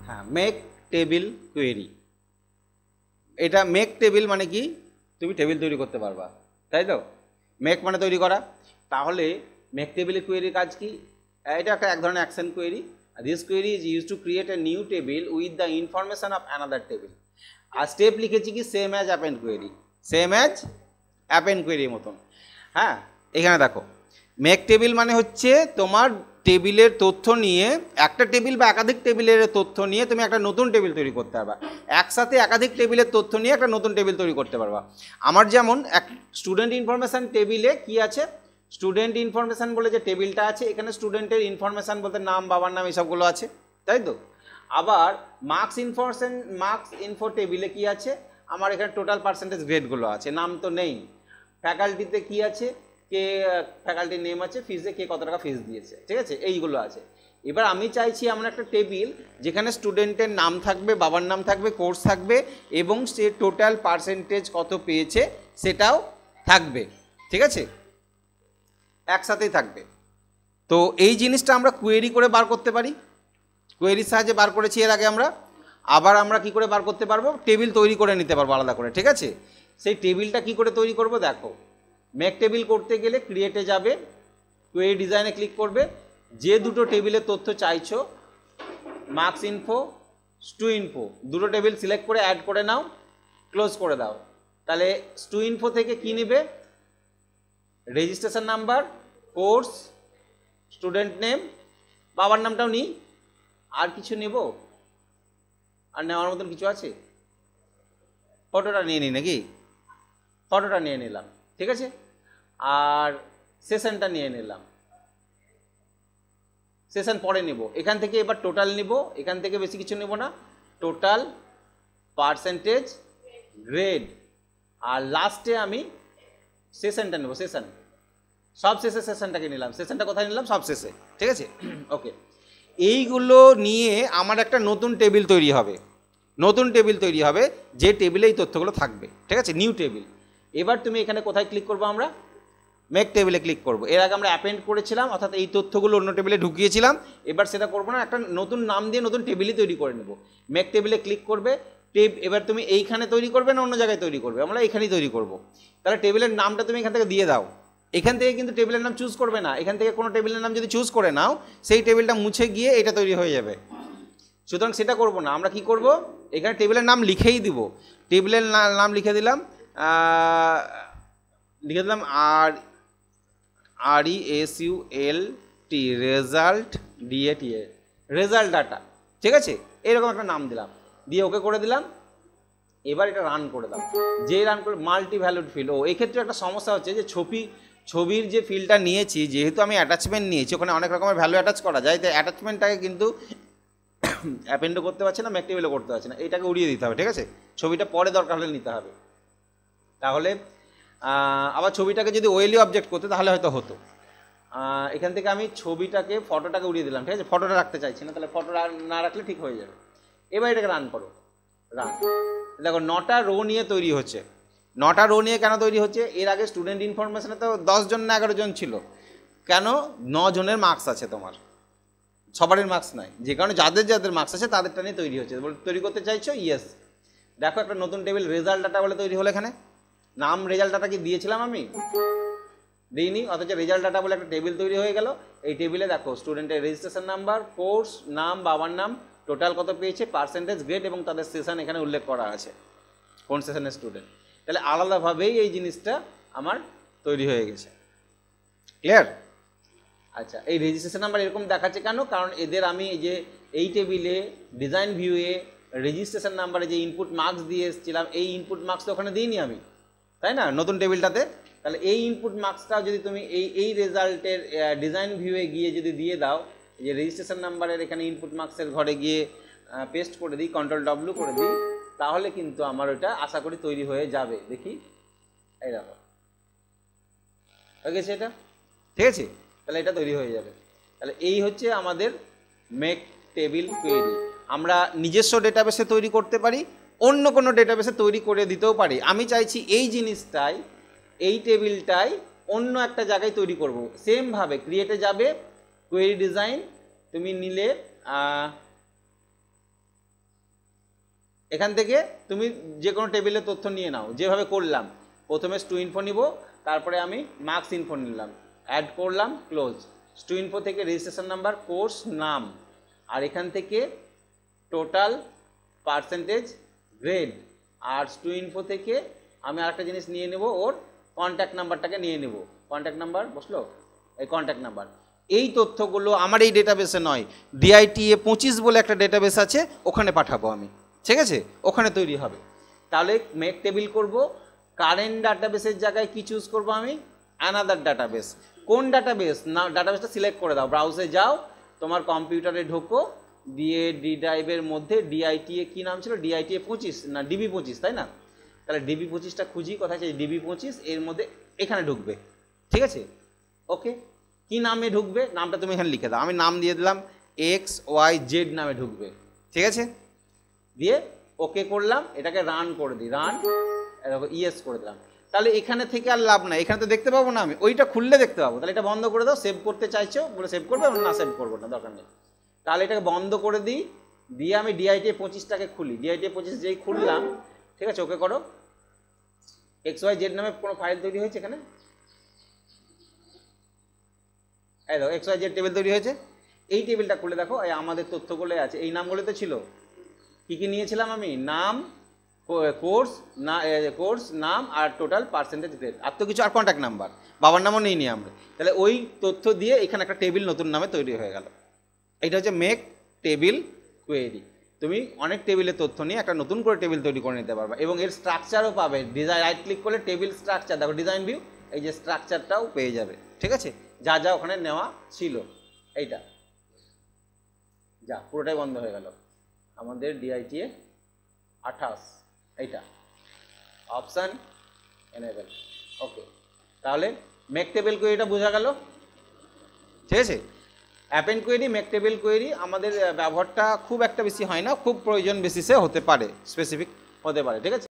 হ্যাঁ, make table query. এটা make table মানে কি, তুমি টেবিল তৈরি করতে পারবা, তাই তো? মেক মানে তৈরি করা। তাহলে মেক টেবিলের কোয়েরির কাজ কি? এটা একটা এক ধরনের action query. This query is use to create a new table with the information of another table. আর স্টেপ লিখেছি কি same as append query, same as append কোয়েরির মতন। হ্যাঁ, এখানে দেখো মেক টেবিল মানে হচ্ছে তোমার টেবিলের তথ্য নিয়ে, একটা টেবিল বা একাধিক টেবিলের তথ্য নিয়ে তুমি একটা নতুন টেবিল তৈরি করতে পারবা। একসাথে একাধিক টেবিলের তথ্য নিয়ে একটা নতুন টেবিল তৈরি করতে পারবা। আমার যেমন এক স্টুডেন্ট ইনফরমেশান টেবিলে কি আছে, স্টুডেন্ট ইনফরমেশান বলে যে টেবিলটা আছে, এখানে স্টুডেন্টের ইনফরমেশান বলতে নাম, বাবার নাম, এইসবগুলো আছে, তাই তো? আবার মার্কস ইনফো টেবিলে কি আছে, আমার এখানে টোটাল পার্সেন্টেজ গ্রেডগুলো আছে, নাম তো নেই। ফ্যাকাল্টিতে কি আছে, কে ফ্যাকাল্টির নেম আছে, ফিজে কে কত টাকা ফিজ দিয়েছে, ঠিক আছে, এইগুলো আছে। এবার আমি চাইছি আমার একটা টেবিল যেখানে স্টুডেন্টের নাম থাকবে, বাবার নাম থাকবে, কোর্স থাকবে এবং সে টোটাল পার্সেন্টেজ কত পেয়েছে সেটাও থাকবে, ঠিক আছে, একসাথেই থাকবে। তো এই জিনিসটা আমরা কোয়েরি করে বার করতে পারি, কোয়েরির সাহায্যে বার করেছি এর আগে আমরা। আবার আমরা কি করে বার করতে পারবো, টেবিল তৈরি করে নিতে পারবো আলাদা করে, ঠিক আছে। সেই টেবিলটা কি করে তৈরি করব দেখো, মেক টেবিল করতে গেলে ক্রিয়েটে যাবে, কোয়েরি ডিজাইনে ক্লিক করবে, যে দুটো টেবিলের তথ্য চাইছো, মার্কস ইনফো, স্টু ইনফো, দুটো টেবিল সিলেক্ট করে অ্যাড করে নাও, ক্লোজ করে দাও। তাহলে স্টু ইনফো থেকে কি নেবে, registration number, course, student name, বাবার নামটাও নিই, আর কিছু নেব, আর নেওয়ার মতন কিছু আছে? ফটোটা নিয়ে নিই নাকি, ফটোটা নিয়ে নিলাম, ঠিক আছে, আর সেশনটা নিয়ে নিলাম, সেশন পরে নেব। এখান থেকে এবার টোটাল নেব, এখান থেকে বেশি কিছু নেব না, টোটাল, পার্সেন্টেজ, গ্রেড, আর লাস্টে আমি সেশনটা নেব, সেশন, সব শেষে সেশনটাকে নিলাম, সেশনটা কোথায় নিলাম, সব শেষে, ঠিক আছে। ওকে, এইগুলো নিয়ে আমার একটা নতুন টেবিল তৈরি হবে, নতুন টেবিল তৈরি হবে, যে টেবিলে এই তথ্যগুলো থাকবে, ঠিক আছে, নিউ টেবিল। এবার তুমি এখানে কোথায় ক্লিক করবো, আমরা মেক টেবিলে ক্লিক করব। এর আগে আমরা অ্যাপেন্ড করেছিলাম, অর্থাৎ এই তথ্যগুলো অন্য টেবিলে ঢুকিয়েছিলাম, এবার সেটা করবো না, একটা নতুন নাম দিয়ে নতুন টেবিলই তৈরি করে নেব। মেক টেবিলে ক্লিক করবে, এবার তুমি এইখানে তৈরি করবে না অন্য জায়গায় তৈরি করবে, আমরা এখানেই তৈরি করব। তাহলে টেবিলের নামটা তুমি এখান থেকে দিয়ে দাও, এখান থেকে কিন্তু টেবিলের নাম চুজ করবে না, এখান থেকে কোনো টেবিলের নাম যদি চুজ করে নাও সেই টেবিলটা মুছে গিয়ে এটা তৈরি হয়ে যাবে, সুতরাং সেটা করব না। আমরা কি করব, এখানে টেবিলের নাম লিখেই দিব, টেবিলের নাম লিখে দিলাম, RESULT, result, DATA, result data, ঠিক আছে, এরকম একটা নাম দিলাম, দিয়ে ওকে করে দিলাম। এবার এটা রান করে দাও, যে রান করে মাল্টি ভ্যালুড ফিল্ড। ও এক্ষেত্রে একটা সমস্যা হচ্ছে যে ছবির যে ফিল্ডটা নিয়েছি, যেহেতু আমি অ্যাটাচমেন্ট নিয়েছি, ওখানে অনেক রকমের ভ্যালু অ্যাটাচ করা যায়, তাই অ্যাটাচমেন্টটাকে কিন্তু অ্যাপেন্ডও করতে পারছি না, মেক টেবিলও করতে পারছি না, এটাকে উড়িয়ে দিতে হবে, ঠিক আছে, ছবিটা পরে দরকার হলে নিতে হবে। তাহলে আবার ছবিটাকে যদি ওয়েলি অবজেক্ট করতে তাহলে হয়তো হতো। এখান থেকে আমি ছবিটাকে, ফটোটাকে উড়িয়ে দিলাম, ঠিক আছে, ফটোটা রাখতে চাইছি না, তাহলে ফটো না রাখলে ঠিক হয়ে যাবে। এবার এটাকে রান করো, রান। দেখো 9টা রো নিয়ে তৈরি হচ্ছে। 9টা রো নিয়ে কেন তৈরি হচ্ছে, এর আগে স্টুডেন্ট ইনফরমেশনে তো 10 জন না 11 জন ছিল, কেন, 9 জনের মার্কস আছে, তোমার সবারই মার্কস নাই, যে কারণে যাদের যাদের মার্কস আছে তাদেরটা নিয়ে তৈরি হচ্ছে। তৈরি করতে চাইছো, ইয়েস। দেখো একটা নতুন টেবিল রেজাল্ট ডাটা বলে তৈরি হলো, এখানে নাম রেজাল্ট ডাটা কি দিয়েছিলাম আমি, দিইনি, অথচ রেজাল্ট ডাটা বলে একটা টেবিল তৈরি হয়ে গেল। এই টেবিলে দেখো স্টুডেন্টের রেজিস্ট্রেশন নাম্বার, কোর্স, নাম, বাবার নাম, টোটাল কত পেয়েছে, পার্সেন্টেজ, গ্রেড এবং তাদের সেশন এখানে উল্লেখ করা আছে, কোন সেশনের স্টুডেন্ট। তাহলে আলাদাভাবেই এই জিনিসটা আমার তৈরি হয়ে গেছে, ক্লিয়ার? আচ্ছা, এই রেজিস্ট্রেশন নাম্বার এরকম দেখাচ্ছে কেন, কারণ এদের আমি এই টেবিলে ডিজাইন ভিউয়ে রেজিস্ট্রেশন নাম্বারে যে ইনপুট মার্কস দিয়ে এসেছিলাম, এই ইনপুট মার্কস তো ওখানে দিইনি আমি, তাই না, নতুন টেবিলটাতে। তাহলে এই ইনপুট মার্কসটাও যদি তুমি এই রেজাল্টের ডিজাইন ভিউয়ে গিয়ে যদি দিয়ে দাও, যে রেজিস্ট্রেশন নাম্বারের এখানে ইনপুট মার্কসের ঘরে গিয়ে পেস্ট করে দিই, Ctrl+W করে দিই, তাহলে কিন্তু আমার ওটা আশা করি তৈরি হয়ে যাবে। দেখি, এই দেখো হয়ে গেছে এটা, ঠিক আছে, তাহলে এটা তৈরি হয়ে যাবে। তাহলে এই হচ্ছে আমাদের মেক টেবিল কোয়েরি। আমরা নিজস্ব ডেটাবেসে তৈরি করতে পারি, অন্য কোনো ডেটাবেসে তৈরি করে দিতেও পারি। আমি চাইছি এই জিনিসটাই, এই টেবিলটাই অন্য একটা জায়গায় তৈরি করব। সেমভাবে ক্রিয়েটে যাবে, কোয়েরি ডিজাইন তুমি নিলে, এখান থেকে তুমি যে কোনো টেবিলের তথ্য নিয়ে নাও, যেভাবে করলাম। প্রথমে স্টুইনফো নিব, তারপরে আমি মার্কস ইনফো নিলাম, অ্যাড করলাম, ক্লোজ। স্টুইনফো থেকে রেজিস্ট্রেশন নাম্বার, কোর্স নাম, আর এখান থেকে টোটাল, পার্সেন্টেজ, গ্রেড। আর স্টুইনফো থেকে আমি আরেকটা জিনিস নিয়ে নেব, ওর কন্ট্যাক্ট নাম্বারটাকে নিয়ে নেব। কন্ট্যাক্ট নাম্বার বসলো, এই কন্ট্যাক্ট নাম্বার। এই তথ্যগুলো আমার এই ডেটাবেসে নয়, DITA 25 বলে একটা ডেটাবেস আছে, ওখানে পাঠাবো আমি, ঠিক আছে? ওখানে তৈরি হবে। তাহলে মেক টেবিল করব, কারেন্ট ডাটাবেসের জায়গায় কি চুজ করব আমি? Another database. কোন ডাটাবেস? না, ডাটাবেসটা সিলেক্ট করে দাও, ব্রাউজে যাও, তোমার কম্পিউটারে ঢোকো, দিয়ে ডি ড্রাইভের মধ্যে DITA কি নাম ছিল? DITA 25 না DB 25, তাই না? তাহলে DB 25টা খুঁজি, কোথায় আছে DB 25, এর মধ্যে এখানে ঢুকবে, ঠিক আছে? ওকে, কি নামে ঢুকবে? নামটা তুমি এখানে লিখে দাও, আমি নাম দিয়ে দিলাম XYZ নামে ঢুকবে, ঠিক আছে? দিয়ে ওকে করলাম, এটাকে রান করে দিই, রান, ইয়েস করে দিলাম। তাহলে এখানে থেকে আর লাভ নাই, এখানে তো দেখতে পাবো না আমি, ওইটা খুললে দেখতে পাবো। তাহলে এটা বন্ধ করে দাও, সেভ করতে চাইছো বলে সেভ করবে, না সেভ করবো না, দরকার নেই। তাহলে এটাকে বন্ধ করে দিই, দিয়ে আমি DITA 25টাকে খুলি। DITA 25 যেই খুললাম, ঠিক আছে, ওকে করো। XYZ নামে কোনো ফাইল তৈরি হয়েছে এখানে, এই দেখো XYZ টেবিল তৈরি হয়েছে। এই টেবিলটা খুলে দেখো, এই আমাদের তথ্যগুলো আছে, এই নামগুলো তো ছিল। কি কি নিয়েছিলাম আমি? নাম, কোর্স না, কোর্স নাম, আর টোটাল, পার্সেন্টেজ, গ্রেড, আর তো কিছু, আর কন্ট্যাক্ট নাম্বার, বাবার নামও নিই নি আমরা। তাহলে ওই তথ্য দিয়ে এখানে একটা টেবিল নতুন নামে তৈরি হয়ে গেল। এইটা হচ্ছে মেক টেবিল কোয়েরি। তুমি অনেক টেবিলের তথ্য নিয়ে একটা নতুন করে টেবিল তৈরি করে নিতে পারবে, এবং এর স্ট্রাকচারও পাবে। ডিজাইন রাইট ক্লিক করলে টেবিল স্ট্রাকচার, দেখো ডিজাইন ভিউ, এই যে স্ট্রাকচারটাও পেয়ে যাবে, ঠিক আছে? যা যা ওখানে নেওয়া ছিল, এইটা যা পুরোটাই বন্ধ হয়ে গেল আমাদের DITA 28, এইটা অপশান এনেবেল। ওকে, তাহলে মেক টেবিল কোয়েরিটা বোঝা গেল, ঠিক আছে? Append query, make table query আমাদের ব্যবহারটা খুব একটা বেশি হয় না, খুব প্রয়োজন বেসিসে হতে পারে, স্পেসিফিক হতে পারে, ঠিক আছে?